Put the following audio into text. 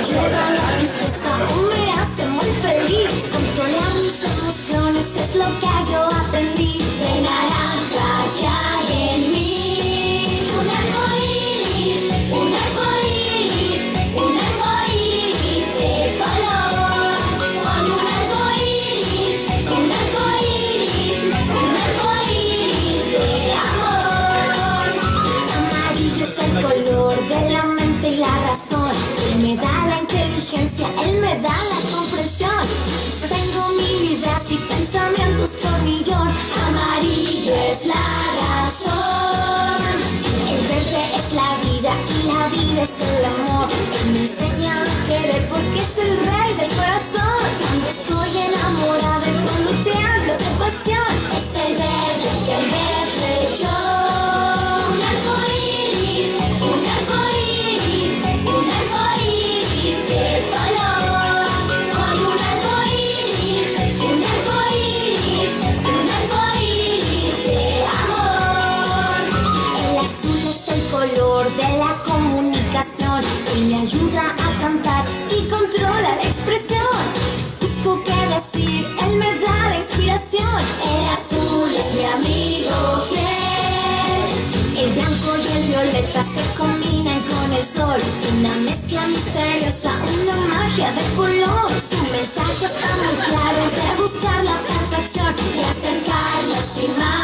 lleva la tristeza, me hace muy feliz. Controlar mis emociones es lo que yo aprendí. De naranja que hay en mí. Un arcoíris, un arcoíris, un arcoíris de color. Soy un arcoíris, un arcoíris, un arcoíris de amor. Amarillo es el color de la mente y la razón. Él me da la inteligencia, él me da la comprensión. Tengo mil ideas y pensamientos por millón. Amarillo es la razón. El verde es la vida y la vida es el amor. Él me enseña a querer porque es el rey del corazón. Cuando soy enamorada y cuando te hablo de pasión, es el verde que en vez de yo. Un arcoíris, un arcoíris, un arcoíris de color. Soy un arcoíris, un arcoíris, un arcoíris de amor. El azul es el color de la comunicación y me ayuda a cantar y controla la expresión. Busco qué decir, él me da la inspiración. El azul es mi amigo fiel. El blanco y el violeta se combinan con el sol. Una mezcla misteriosa, una magia de color. Su mensaje está muy claro, es de buscar la perfección y acercarnos sin más.